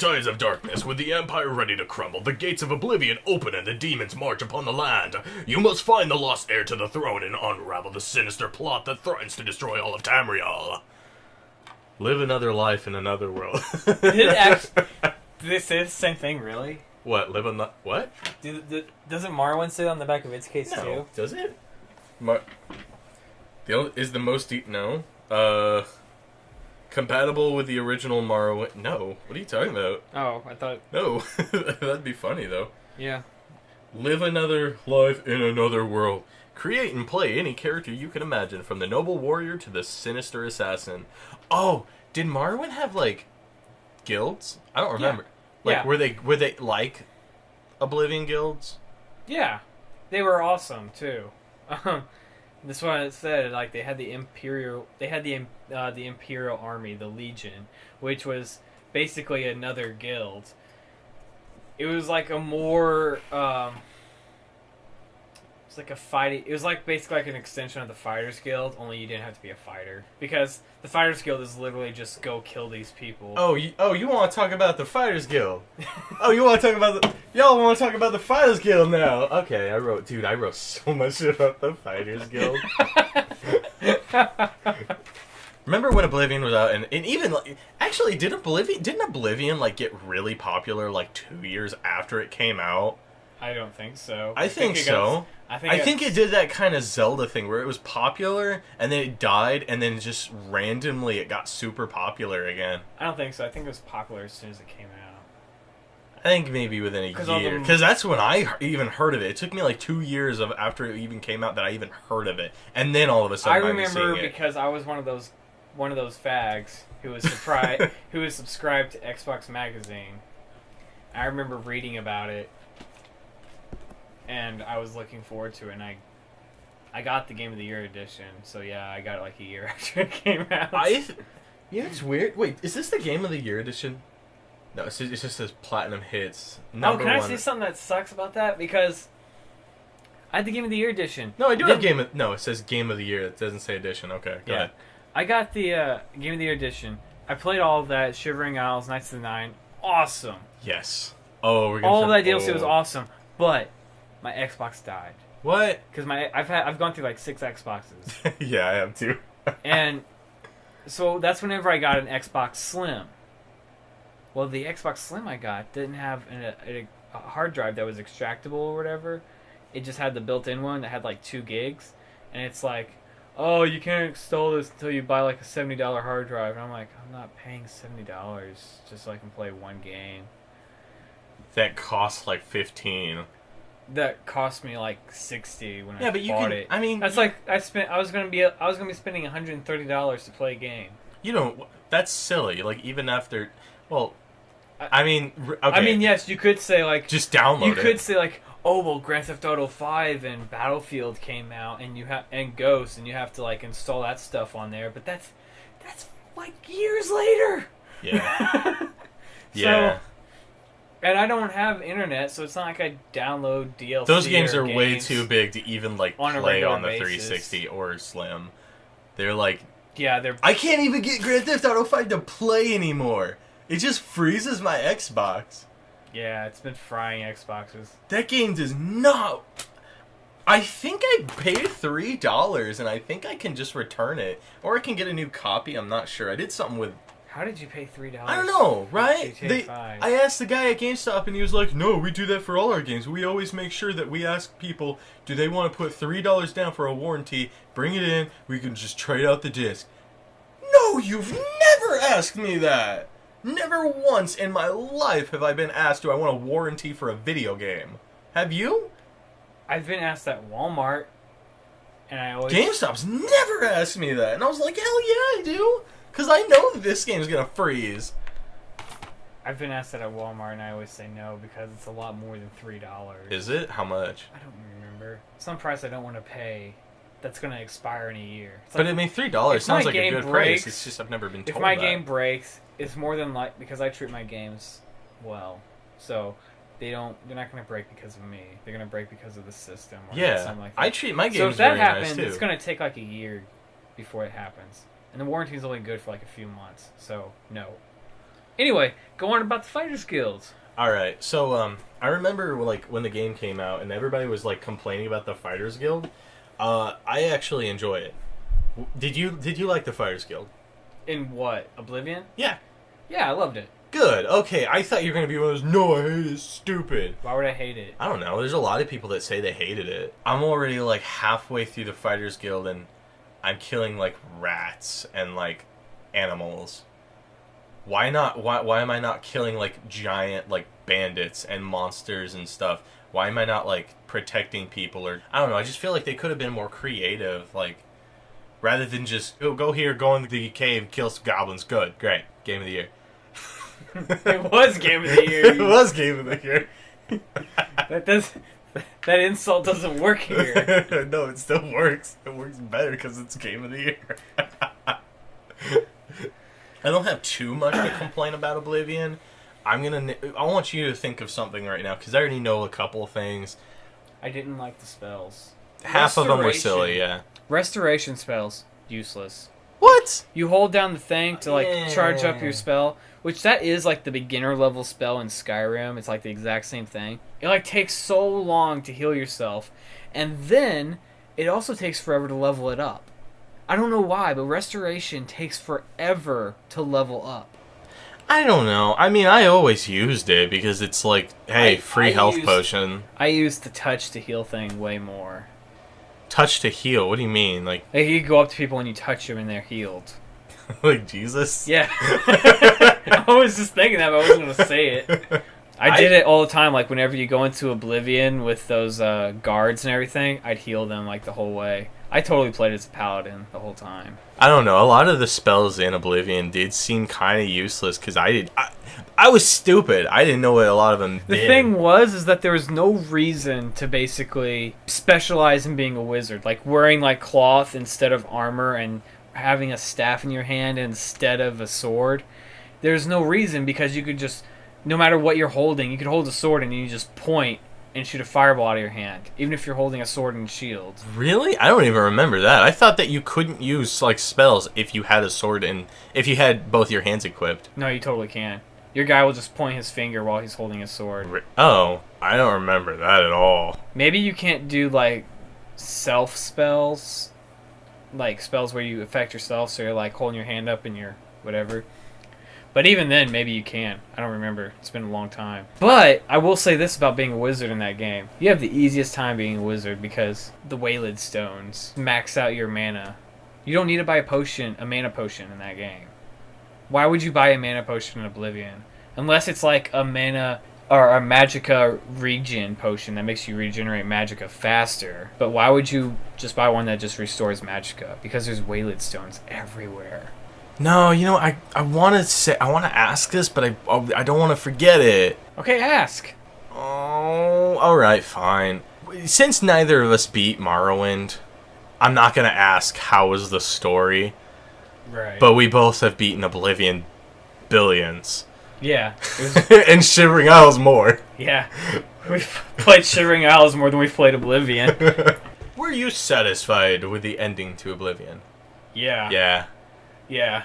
tides of darkness, with the Empire ready to crumble, the gates of Oblivion open and the demons march upon the land. You must find the lost heir to the throne and unravel the sinister plot that threatens to destroy all of Tamriel. Live another life in another world. Did they say the same thing, really? What? Live on what? Doesn't Marwyn say it on the back of its case, No. too? Does it? Is the most deep... No. Compatible with the original Morrowind... No. What are you talking about? Oh, I thought... No. That'd be funny, though. Yeah. Live another life in another world. Create and play any character you can imagine, from the noble warrior to the sinister assassin. Oh, did Morrowind have, like, guilds? I don't remember. Yeah. Like, were they like Oblivion guilds? Yeah. They were awesome, too. That's what it said. Like, they had the Imperial Army, the Legion, which was basically another guild. It was like a more... It's like a fighting... It was like basically like an extension of the Fighters Guild, only you didn't have to be a fighter. Because the Fighters Guild is literally just go kill these people. Oh, you want to talk about the Fighters Guild? You want to talk about the... Y'all want to talk about the Fighters Guild now? Okay, I wrote so much shit about the Fighters Guild. Remember when Oblivion was out, and even like, actually didn't Oblivion like get really popular like 2 years after it came out? I don't think so. I think so. I think it did that kind of Zelda thing where it was popular and then it died and then just randomly it got super popular again. I don't think so. I think it was popular as soon as it came out. I think maybe within a year, because that's when I even heard of it. It took me like 2 years after it even came out that I even heard of it, and then all of a sudden I remember because I was one of those fags who was subscribed to Xbox Magazine. I remember reading about it, and I was looking forward to it, and I got the Game of the Year edition. So yeah, I got it like a year after it came out. Yeah, it's weird. Wait, is this the Game of the Year edition? No, it just says Platinum Hits. Can I say something that sucks about that? Because I had the Game of the Year edition. No, I do have No, it says Game of the Year. It doesn't say edition. Okay, go ahead. I got the Game of the Year edition. I played all of that. Shivering Isles, Knights of the Nine. Awesome. Yes. Oh, we're gonna all of that DLC was awesome, but my Xbox died. What? Because I've gone through like 6 Xboxes. Yeah, I have too. And so that's whenever I got an Xbox Slim. Well, the Xbox Slim I got didn't have a hard drive that was extractable or whatever. It just had the built-in one that had like 2 gigs. And it's like, oh, you can't install this until you buy like a $70 hard drive. And I'm like, I'm not paying $70 just so I can play one game. That costs like $15. That cost me like $60 when I bought it. I mean, that's like I was gonna be spending $130 to play a game. You know, that's silly. Like even after, well, I mean, okay. I mean, yes, you could say like just download it. You could say like, oh well, Grand Theft Auto 5 and Battlefield came out, and and Ghost, and you have to like install that stuff on there. But that's like years later. Yeah. Yeah. And I don't have internet, so it's not like I download DLC. Those games are way too big to even like play on the basis. 360 or Slim. They're like, yeah, I can't even get Grand Theft Auto 5 to play anymore. It just freezes my Xbox. Yeah, it's been frying Xboxes. That game does not. I think I paid $3, and I think I can just return it, or I can get a new copy. I'm not sure. I did something with. How did you pay $3? I don't know, right? I asked the guy at GameStop, and he was like, no, we do that for all our games. We always make sure that we ask people, do they want to put $3 down for a warranty, bring it in, we can just trade out the disc. No, you've never asked me that. Never once in my life have I been asked, do I want a warranty for a video game. Have you? I've been asked at Walmart, and I always... GameStop's never asked me that, and I was like, hell yeah, I do. Because I know that this game's going to freeze. I've been asked that at Walmart, and I always say no, because it's a lot more than $3. Is it? How much? I don't remember. Some price I don't want to pay that's going to expire in a year. It's but like, I mean, $3 sounds like a good price. It's just I've never been told that. If my game breaks, it's more than like... Because I treat my games well. So... They're not going to break because of me. They're going to break because of the system or something like that. I treat my games so if that very happens, nice too. It's going to take like a year before it happens. And the warranty is only good for like a few months. So, no. Anyway, go on about the Fighters Guild. Alright, so, I remember, like, when the game came out and everybody was, like, complaining about the Fighters Guild. I actually enjoy it. Did you like the Fighters Guild? In what? Oblivion? Yeah. Yeah, I loved it. Good. Okay, I thought you were going to be one of those, no, I hate it, it's stupid. Why would I hate it? I don't know. There's a lot of people that say they hated it. I'm already, like, halfway through the Fighters Guild, and I'm killing, like, rats and, like, animals. Why not? Why am I not killing, like, giant, like, bandits and monsters and stuff? Why am I not, like, protecting people? Or I don't know. I just feel like they could have been more creative, like, rather than just, oh, go here, go in the cave, kill some goblins. Good. Great. Game of the year. It was Game of the Year. It was Game of the Year. That insult doesn't work here. No, it still works. It works better because it's Game of the Year. I don't have too much to complain about Oblivion. I want you to think of something right now because I already know a couple of things. I didn't like the spells. Half of them were silly, yeah. Restoration spells, useless. What? You hold down the thing to, like, charge up your spell, which that is, like, the beginner level spell in Skyrim. It's, like, the exact same thing. It, like, takes so long to heal yourself, and then it also takes forever to level it up. I don't know why, but Restoration takes forever to level up. I don't know. I mean, I always used it because it's like, hey, free health potion. I used the touch to heal thing way more. Touch to heal? What do you mean? Like you go up to people and you touch them and they're healed. Like Jesus? Yeah. I was just thinking that, but I wasn't going to say it. I did it all the time. Like, whenever you go into Oblivion with those guards and everything, I'd heal them, like, the whole way. I totally played as a paladin the whole time. I don't know. A lot of the spells in Oblivion did seem kind of useless because I was stupid. I didn't know what a lot of them did. The thing was that there was no reason to basically specialize in being a wizard. Like, wearing, like, cloth instead of armor and having a staff in your hand instead of a sword. There's no reason because you could just, no matter what you're holding, you could hold a sword and you just point and shoot a fireball out of your hand, even if you're holding a sword and shield. Really? I don't even remember that. I thought that you couldn't use, like, spells if you had a sword and if you had both your hands equipped. No, you totally can. Your guy will just point his finger while he's holding his sword. Oh, I don't remember that at all. Maybe you can't do, like, self spells, like spells where you affect yourself, so you're, like, holding your hand up and you're whatever. But even then, maybe you can. I don't remember. It's been a long time. But I will say this about being a wizard in that game. You have the easiest time being a wizard because the Waylid stones max out your mana. You don't need to buy a mana potion in that game. Why would you buy a mana potion in Oblivion? Unless it's like a mana or a magicka regen potion that makes you regenerate magicka faster. But why would you just buy one that just restores magicka? Because there's Waylid stones everywhere. No, you know, I want to ask this, but I don't want to forget it. Okay, ask. Oh, all right, fine. Since neither of us beat Morrowind, I'm not going to ask how was the story. Right. But we both have beaten Oblivion billions. Yeah. And Shivering Isles more. Yeah. We've played Shivering Isles more than we've played Oblivion. Were you satisfied with the ending to Oblivion? Yeah. Yeah. Yeah.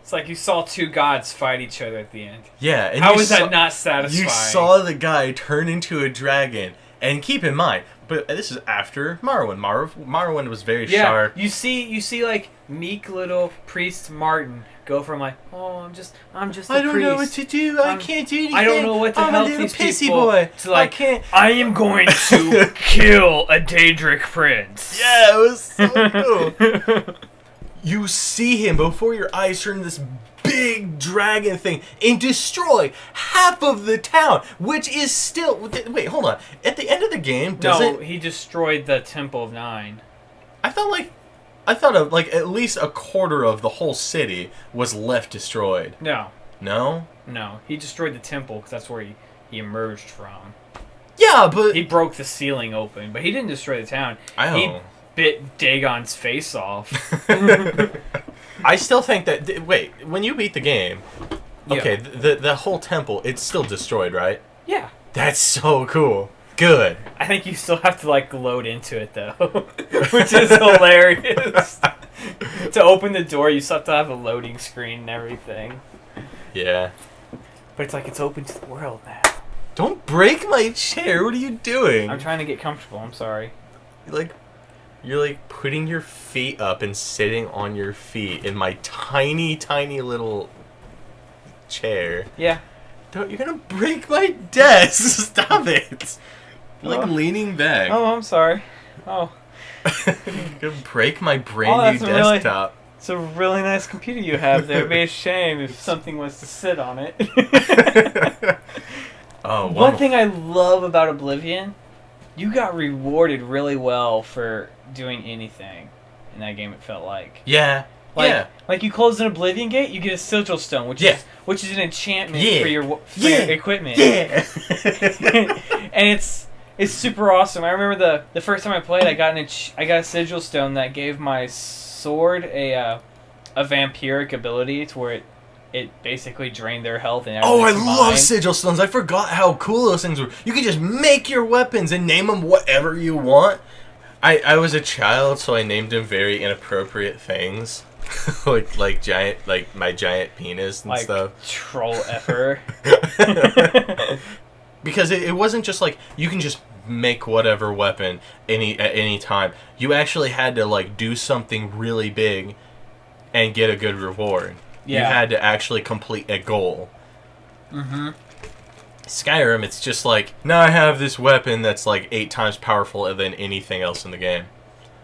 It's like you saw two gods fight each other at the end. Yeah. And how is that not satisfying? You saw the guy turn into a dragon. And keep in mind, but this is after Morrowind. Morrowind was very sharp. You see like meek little priest Martin go from like, oh, I'm just a priest. I don't know what to do. I can't do anything. I don't know what to help these pissy people. Boy. To like, I am going to kill a Daedric prince. Yeah, it was so cool. You see him before your eyes turn this big dragon thing and destroy half of the town, which is still... Wait, hold on. At the end of the game, he destroyed the Temple of Nine. I thought at least a quarter of the whole city was left destroyed. No. No? No. He destroyed the temple because that's where he emerged from. Yeah, but... He broke the ceiling open, but he didn't destroy the town. He bit Dagon's face off. I still think that... Wait, when you beat the game... Okay, the whole temple, it's still destroyed, right? Yeah. That's so cool. Good. I think you still have to, like, load into it, though. Which is hilarious. To open the door, you still have to have a loading screen and everything. Yeah. But it's like it's open to the world now. Don't break my chair. What are you doing? I'm trying to get comfortable. I'm sorry. You're like putting your feet up and sitting on your feet in my tiny, tiny little chair. Yeah. You're gonna break my desk. Stop it. You're like leaning back. Oh, I'm sorry. Oh. You're gonna break my brand new desktop. It's a really nice computer you have there. It'd be a shame if something was to sit on it. One thing I love about Oblivion, you got rewarded really well for doing anything in that game, it felt like. Yeah. Like you close an Oblivion gate, you get a sigil stone, which is an enchantment for your equipment. Yeah. And it's super awesome. I remember the first time I played, I got a sigil stone that gave my sword a vampiric ability to where it basically drained their health and everything. Oh, I love sigil stones. I forgot how cool those things were. You could just make your weapons and name them whatever you want. I was a child, so I named them very inappropriate things. like my giant penis and like stuff. Troll effer. Because it wasn't just like you can just make whatever weapon at any time. You actually had to like do something really big and get a good reward. Yeah. You had to actually complete a goal. Mm-hmm. Skyrim, it's just like, now I have this weapon that's like 8 times powerful than anything else in the game.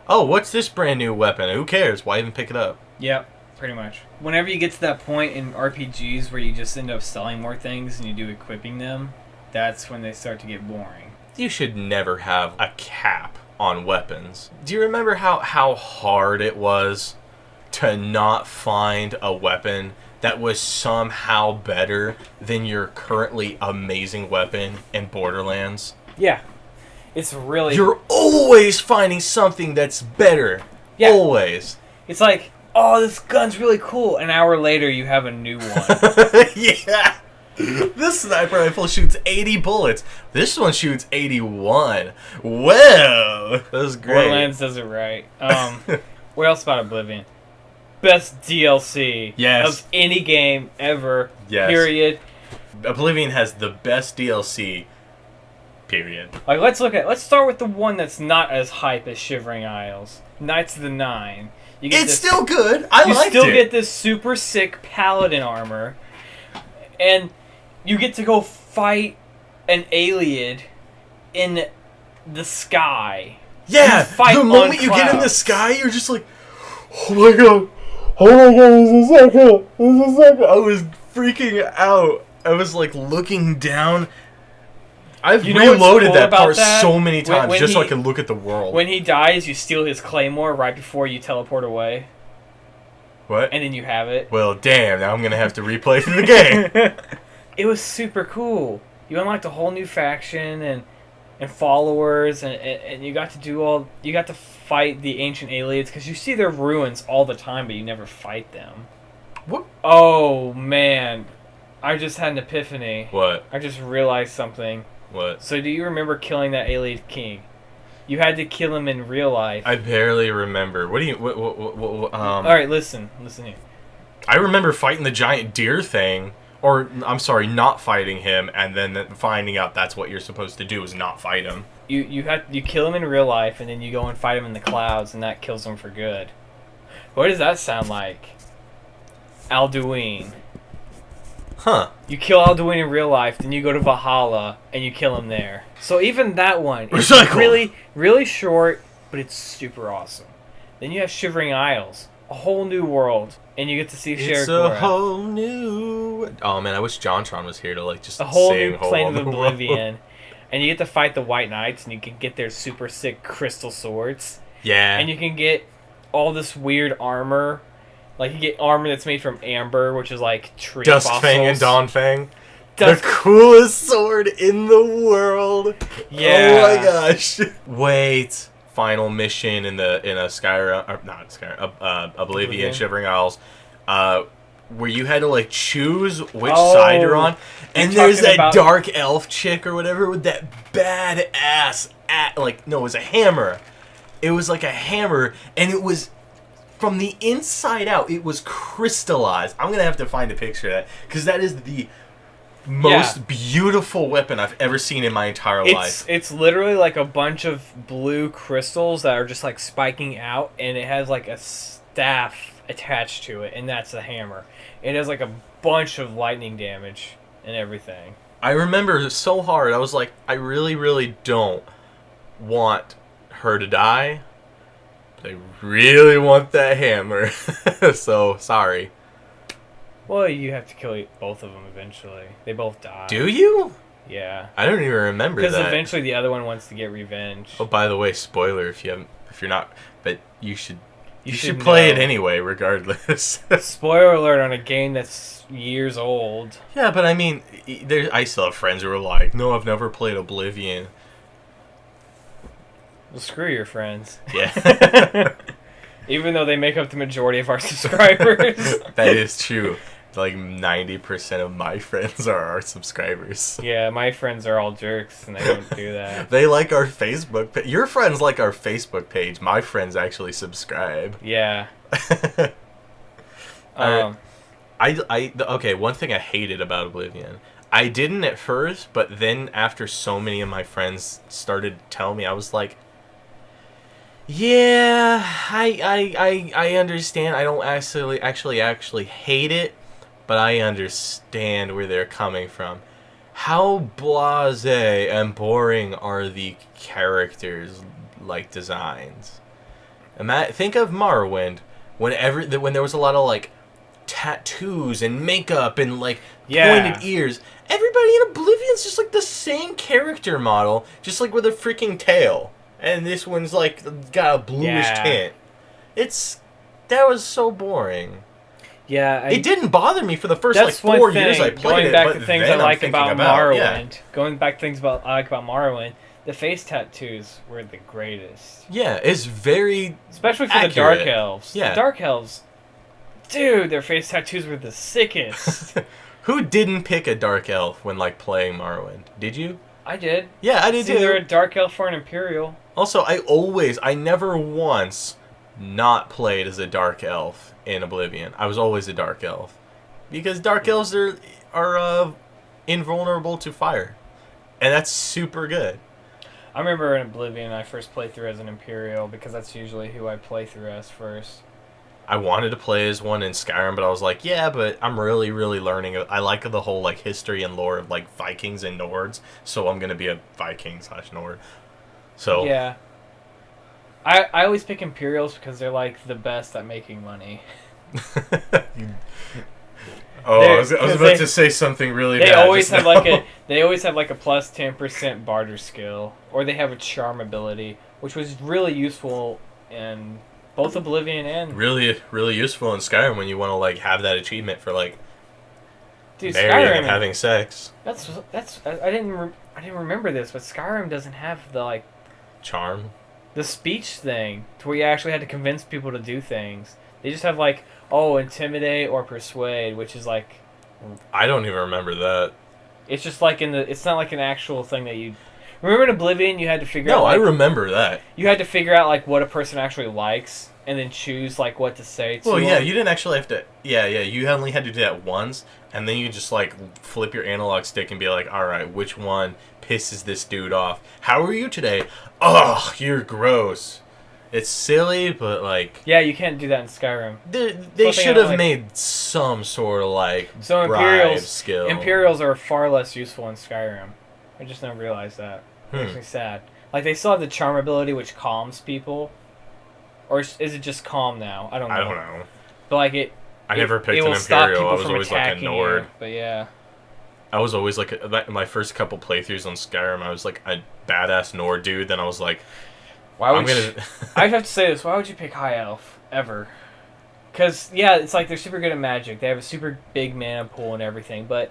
Oh, what's this brand new weapon? Who cares? Why even pick it up? Yep, pretty much. Whenever you get to that point in RPGs where you just end up selling more things and you do equipping them, that's when they start to get boring. You should never have a cap on weapons. Do you remember how hard it was to not find a weapon that was somehow better than your currently amazing weapon in Borderlands? Yeah. It's really... You're always finding something that's better. Yeah. Always. It's like, oh, this gun's really cool. An hour later, you have a new one. Yeah. This sniper rifle shoots 80 bullets. This one shoots 81. Well, that was great. Borderlands does it right. What else about Oblivion? Best DLC of any game ever. Yes. Period. Oblivion has the best DLC. Period. Like let's start with the one that's not as hype as Shivering Isles. Knights of the Nine. It's still good. I liked it. You still get this super sick paladin armor, and you get to go fight an alien in the sky. Yeah, the moment you get in the sky, you're just like, oh my god, this is so cool. This is so cool. I was freaking out. I was like looking down. I've reloaded that part so many times just so I can look at the world. When he dies, you steal his claymore right before you teleport away. What? And then you have it. Well, damn, now I'm going to have to replay through the game. It was super cool. You unlocked a whole new faction and followers, and you got to fight the ancient aliens, because you see their ruins all the time, but you never fight them. What? Oh, man. I just had an epiphany. What? I just realized something. What? So do you remember killing that alien king? You had to kill him in real life. I barely remember. What do you... All right, listen here. I remember fighting the giant deer thing. Or, I'm sorry, not fighting him, and then finding out that's what you're supposed to do is not fight him. You kill him in real life, and then you go and fight him in the clouds, and that kills him for good. What does that sound like? Alduin. Huh. You kill Alduin in real life, then you go to Valhalla, and you kill him there. So even that one is really, really short, but it's super awesome. Then you have Shivering Isles, a whole new world, and you get to see Shergorath. It's a whole new... Oh man, I wish JonTron was here to like just a whole new plane of Oblivion. And you get to fight the White Knights, and you can get their super sick crystal swords. Yeah. And you can get all this weird armor. Like, you get armor that's made from amber, which is like tree fossils. Duskfang and Dawnfang. The coolest sword in the world. Yeah. Oh my gosh. Wait. Final mission in a Skyrim, or not Skyrim, Oblivion, Shivering Isles, where you had to like choose which side you're on, and there's that dark elf chick or whatever with that badass it was a hammer. It was like a hammer, and it was from the inside out, it was crystallized. I'm going to have to find a picture of that, because that is the most beautiful weapon I've ever seen in my entire life. It's literally like a bunch of blue crystals that are just like spiking out, and it has like a staff attached to it, and that's the hammer. It has like a bunch of lightning damage and everything. I remember so hard. I was like, I really, really don't want her to die. But I really want that hammer. So, sorry. Well, you have to kill both of them eventually. They both die. Do you? Yeah. I don't even remember that. Because eventually the other one wants to get revenge. Oh, by the way, spoiler if you're not, but you should play it anyway, regardless. Spoiler alert on a game that's years old. Yeah, but I mean, I still have friends who are like, "No, I've never played Oblivion." Well, screw your friends. Yeah. Even though they make up the majority of our subscribers. That is true. Like 90% of my friends are our subscribers. Yeah, my friends are all jerks, and they don't do that. They like our Facebook page. Your friends like our Facebook page. My friends actually subscribe. Yeah. Okay, one thing I hated about Oblivion. I didn't at first, but then after so many of my friends started telling me, I was like, yeah, I understand. I don't actually hate it, but I understand where they're coming from. How blasé and boring are the characters' like designs? Think of Morrowind, when there was a lot of like tattoos and makeup and like pointed ears. Everybody in Oblivion's just like the same character model, just like with a freaking tail. And this one's like got a bluish tint. That was so boring. Yeah, it didn't bother me for the first like 4 years I played it. Going back to things I like about Morrowind. Going back to things I like about Morrowind. The face tattoos were the greatest. Yeah, it's very especially for accurate. The Dark Elves. Yeah. The Dark Elves, dude, their face tattoos were the sickest. Who didn't pick a Dark Elf when like playing Morrowind? Did you? I did. Yeah, I did too. Either a Dark Elf or an Imperial. Also, I never once not played as a Dark Elf in Oblivion. I was always a Dark Elf. Because Dark Elves are invulnerable to fire. And that's super good. I remember in Oblivion I first played through as an Imperial because that's usually who I play through as first. I wanted to play as one in Skyrim, but I was like, yeah, but I'm really, really learning. I like the whole like history and lore of like Vikings and Nords, so I'm gonna be a Viking/Nord. So yeah, I always pick Imperials because they're like the best at making money. I was about to say something really bad. They always have like a plus 10% barter skill, or they have a charm ability, which was really useful in both Oblivion and really, really useful in Skyrim when you want to like have that achievement for like marrying Skyrim, and having sex. I didn't remember this, but Skyrim doesn't have the like charm, the speech thing to where you actually had to convince people to do things. They just have like intimidate or persuade, which is like I don't even remember that. It's just like it's not like an actual thing that you remember in Oblivion. You had to figure out. No, I remember that. You had to figure out like what a person actually likes, and then choose like what to say to Well, yeah, them. you didn't actually have to. Yeah, you only had to do that once, and then you just like flip your analog stick and be like, all right, which one pisses this dude off? How are you today? Ugh, you're gross. It's silly, but like... Yeah, you can't do that in Skyrim. They should have made some sort of like bribe skill. Imperials are far less useful in Skyrim. I just never realized that. It makes me sad. Like, they still have the charm ability, which calms people. Or is it just calm now? I don't know. But like I never picked an Imperial. I was always like a Nord. But yeah. I was always like... my first couple playthroughs on Skyrim, I was like a badass Nord dude. Then I was like... I have to say this. Why would you pick High Elf ever? Because yeah, it's like they're super good at magic. They have a super big mana pool and everything, but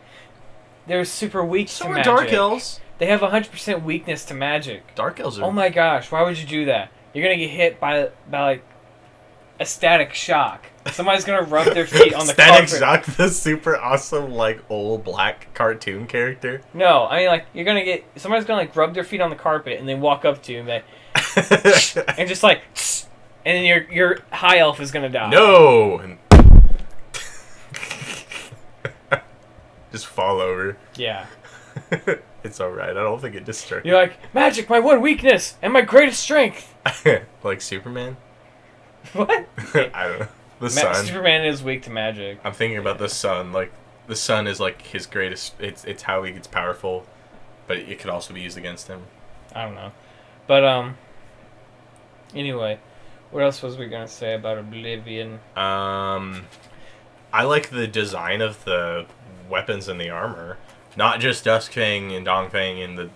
they're super weak to magic. So are Dark Elves. They have 100% weakness to magic. Dark Elves are... Oh my gosh! Why would you do that? You're gonna get hit by like a static shock. Somebody's gonna rub their feet on the carpet. Static Shock, the super awesome like old black cartoon character. No, I mean like somebody's gonna like rub their feet on the carpet and then walk up to you and be like, and just like, and then your high elf is gonna die. No! And just fall over. Yeah. It's alright. I don't think it distracts. You're like, magic, my one weakness, and my greatest strength. Like Superman? What? I don't know. The sun. Superman is weak to magic. I'm thinking about the sun. Like, the sun is like his greatest. It's how he gets powerful, but it could also be used against him. I don't know. But, anyway, what else was we gonna say about Oblivion? I like the design of the weapons and the armor. Not just Duskfang and Dongfang and the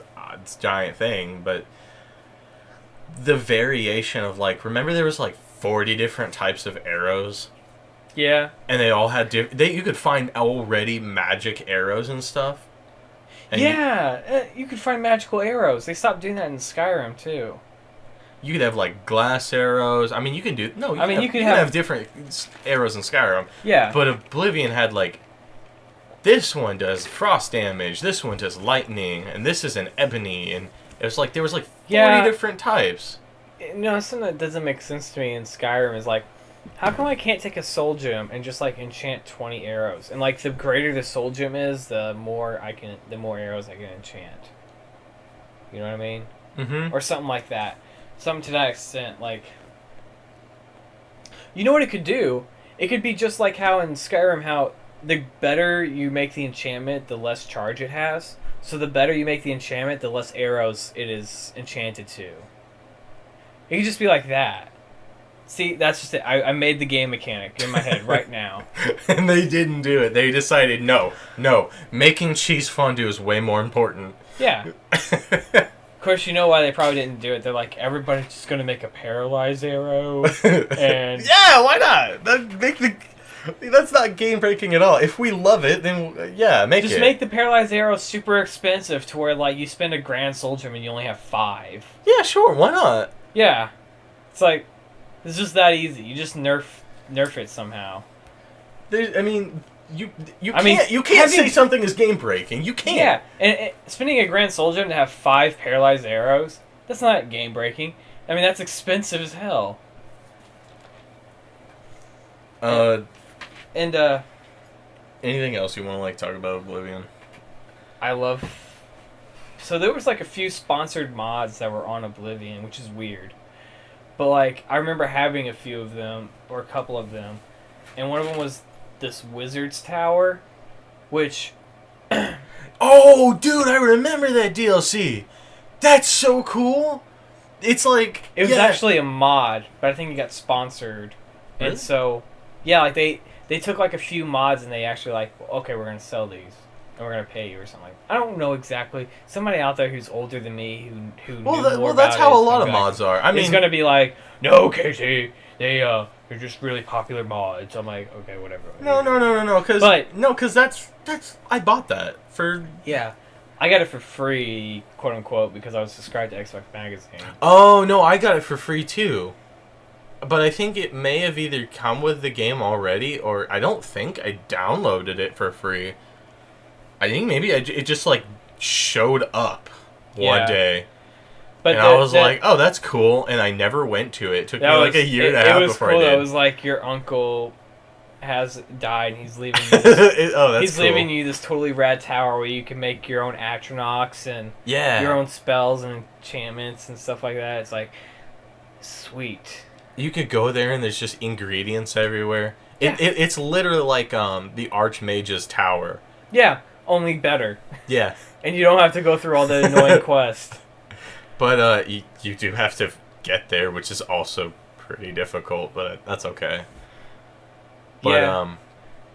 giant thing, but the variation of, like, remember there was like 40 different types of arrows? Yeah. And they all had you could find already magic arrows and stuff. And you could find magical arrows. They stopped doing that in Skyrim too. You could have like glass arrows. I mean, you can do you could have different arrows in Skyrim. Yeah. But Oblivion had like, this one does frost damage, this one does lightning, and this is an ebony, and it was like there was like 40 different types. No, something that doesn't make sense to me in Skyrim is like, how come I can't take a soul gem and just like enchant 20 arrows? And like the greater the soul gem is, the more arrows I can enchant. You know what I mean? Mm-hmm. Or something like that. Something to that extent. Like, you know what it could do? It could be just like how in Skyrim, how the better you make the enchantment, the less charge it has. So the better you make the enchantment, the less arrows it is enchanted to. It could just be like that. See, that's just it. I made the game mechanic in my head right now. And they didn't do it. They decided, no, making cheese fondue is way more important. Yeah. Of course, you know why they probably didn't do it. They're like, everybody's just going to make a paralyzed arrow. And yeah, why not? That's not game breaking at all. If we love it, then make it. Just make the paralyzed arrow super expensive to where like you spend $1,000 soul gem and you only have 5. Yeah, sure, why not? Yeah. It's like, it's just that easy. You just nerf it somehow. You can't say something is game breaking. You can't. Yeah, and spending $1,000 soul gem to have 5 paralyzed arrows, that's not game breaking. I mean, that's expensive as hell. Anything else you want to like talk about Oblivion? So there was like a few sponsored mods that were on Oblivion, which is weird. But like I remember having a few of them or a couple of them, and one of them was this Wizard's Tower, which oh, dude, I remember that DLC. That's so cool. It's like it was actually a mod, but I think it got sponsored. Really? And so yeah, like they took like a few mods and they actually like, okay, we're gonna sell these and we're gonna pay you or something like that. I don't know exactly. Somebody out there who's older than me who knew more about that's how it a lot of mods are. I mean, he's gonna be like, no, Casey, they're just really popular mods. I'm like, okay, whatever. No, because that's I bought that for I got it for free, quote unquote, because I was subscribed to Xbox Magazine. Oh no, I got it for free too. But I think it may have either come with the game already, or I don't think I downloaded it for free. I think maybe it just like showed up one day. But I was like, oh, that's cool, and I never went to it. It took me like a year and a half before I did. It was like your uncle has died, and he's leaving you this, he's leaving you this totally rad tower where you can make your own Atronachs and your own spells and enchantments and stuff like that. It's like, sweet. You could go there and there's just ingredients everywhere. It's literally like the Archmage's tower. Yeah, only better. Yeah. And you don't have to go through all the annoying quests. But you do have to get there, which is also pretty difficult, but that's okay. But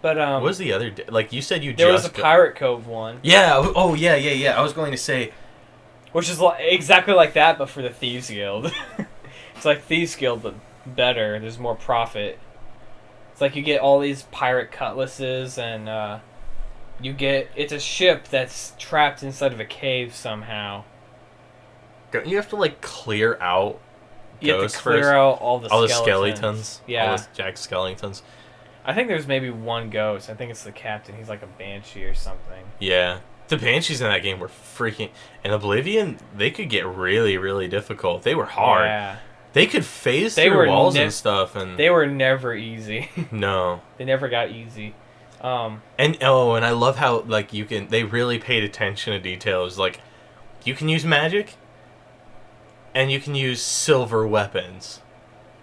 what was the other day? Like you said, there was a Pirate Cove one. Yeah. Oh yeah. I was going to say, which is exactly like that, but for the Thieves Guild. It's like Thieves Guild, but better. There's more profit. It's like you get all these pirate cutlasses, and it's a ship that's trapped inside of a cave somehow. Don't you have to like clear out? You have to clear out all the skeletons. Yeah, all the Jack skeletons. I think there's maybe one ghost. I think it's the captain. He's like a banshee or something. Yeah. The banshees in that game were freaking... In Oblivion, they could get really, really difficult. They were hard. Yeah. They could phase through walls and stuff, and they were never easy. No, they never got easy. And I love how like they really paid attention to details. Like, you can use magic, and you can use silver weapons.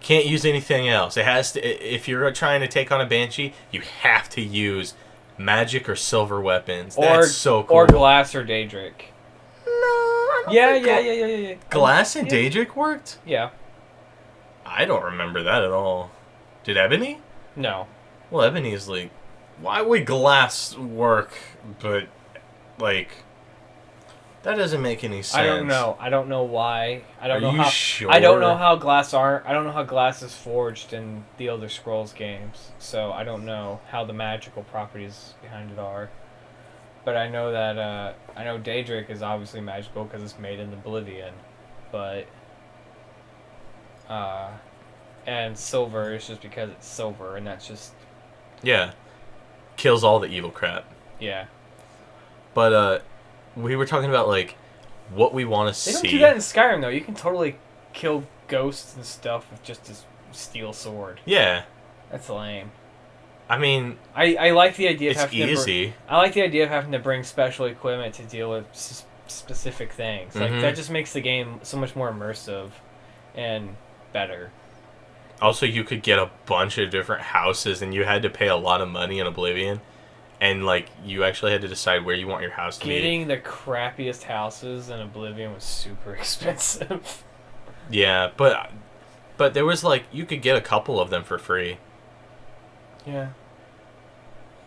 Can't use anything else. It has to. If you're trying to take on a banshee, you have to use magic or silver weapons. That's so cool. Or glass or Daedric. No. I don't Yeah. Glass and Daedric worked? Yeah. I don't remember that at all. Did Ebony? No. Well, Ebony is like, why would glass work? But like, that doesn't make any sense. I don't know. I don't know why. I don't know how. Sure? I don't know how glass is forged in the Elder Scrolls games. So I don't know how the magical properties behind it are. But I know that I know Daedric is obviously magical because it's made in Oblivion, but and silver is just because it's silver, and that's just kills all the evil crap. Yeah. But we were talking about like what we want to see. They don't do that in Skyrim though. You can totally kill ghosts and stuff with just a steel sword. Yeah. That's lame. I mean, I like the idea of it's easy. I like the idea of having to bring special equipment to deal with specific things. Like that just makes the game so much more immersive and better. Also, you could get a bunch of different houses, and you had to pay a lot of money in Oblivion, and like you actually had to decide where you want your house to be. Getting the crappiest houses in Oblivion was super expensive. Yeah, but there was like you could get a couple of them for free. Yeah.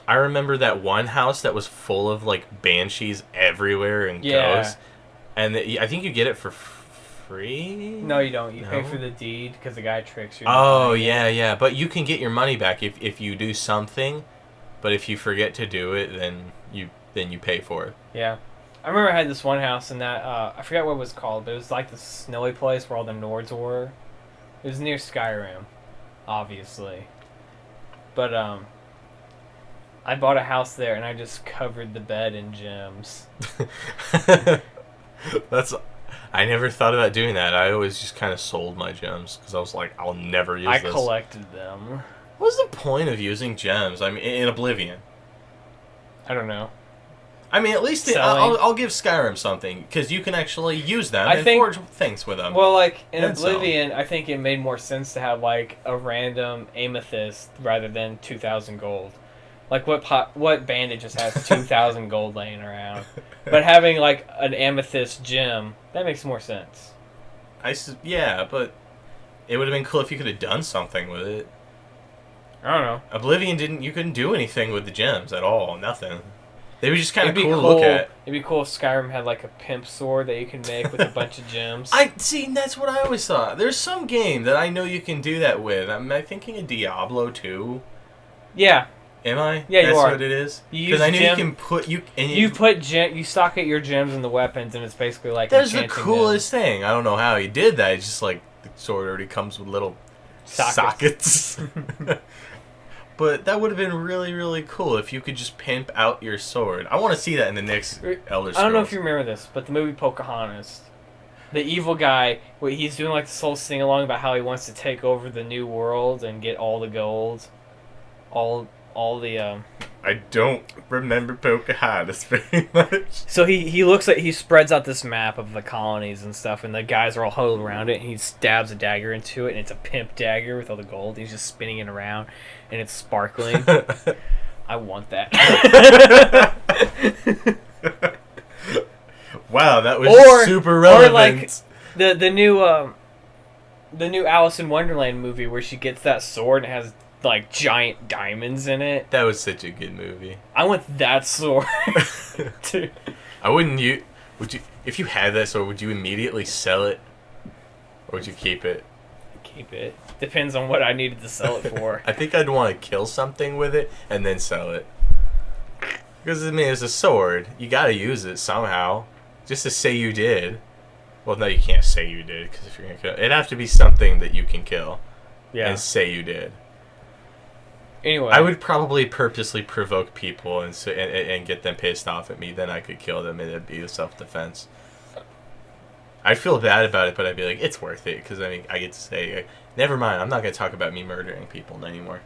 I remember that one house that was full of like banshees everywhere and ghosts, and I think you get it for free. No, you don't. You pay for the deed because the guy tricks you. Oh yeah. But you can get your money back if you do something, but if you forget to do it, then you pay for it. Yeah, I remember I had this one house in that I forgot what it was called, but it was like the snowy place where all the Nords were. It was near Skyrim, obviously. But I bought a house there, and I just covered the bed in gems. I never thought about doing that. I always just kind of sold my gems because I was like, I'll never use this. I collected them. What's the point of using gems? I mean, in Oblivion. I don't know. I mean, at least I'll give Skyrim something because you can actually use them and forge things with them. Well, like in Oblivion, I think it made more sense to have like a random amethyst rather than 2,000 gold. Like what bandit just has 2,000 gold laying around? But having like an amethyst gem, that makes more sense. Yeah, but it would have been cool if you could have done something with it. I don't know. Oblivion you couldn't do anything with the gems at all. Nothing. They were just kind of cool to look at. It'd be cool if Skyrim had like a pimp sword that you can make with a bunch of gems. That's what I always thought. There's some game that I know you can do that with. Am I thinking of Diablo 2? Yeah. Am I? Yeah, you are. That's what it is. Because I know you can put you socket your gems in the weapons, and it's basically like that's the coolest thing. I don't know how he did that. It's just like the sword already comes with little sockets. But that would have been really, really cool if you could just pimp out your sword. I want to see that in the next Elder Scrolls. I don't know if you remember this, but the movie Pocahontas, the evil guy, he's doing like this whole sing along about how he wants to take over the new world and get all the gold, all the. I don't remember Pocahontas very much. So he spreads out this map of the colonies and stuff, and the guys are all huddled around it, and he stabs a dagger into it, and it's a pimp dagger with all the gold. He's just spinning it around, and it's sparkling. I want that. Wow, that was super relevant. Or like the new Alice in Wonderland movie where she gets that sword and it has like giant diamonds in it. That was such a good movie. I want that sword. Dude. I wouldn't if you had that sword, would you immediately sell it? Or would you keep it? Keep it. Depends on what I needed to sell it for. I think I'd want to kill something with it and then sell it. Because I mean, it's a sword. You gotta use it somehow. Just to say you did. Well, no, you can't say you did, because if you're gonna kill it'd have to be something that you can kill. Yeah. And say you did. Anyway, I would probably purposely provoke people and get them pissed off at me. Then I could kill them, and it'd be a self-defense. I'd feel bad about it, but I'd be like, it's worth it because I mean, I get to say, never mind. I'm not gonna talk about me murdering people anymore.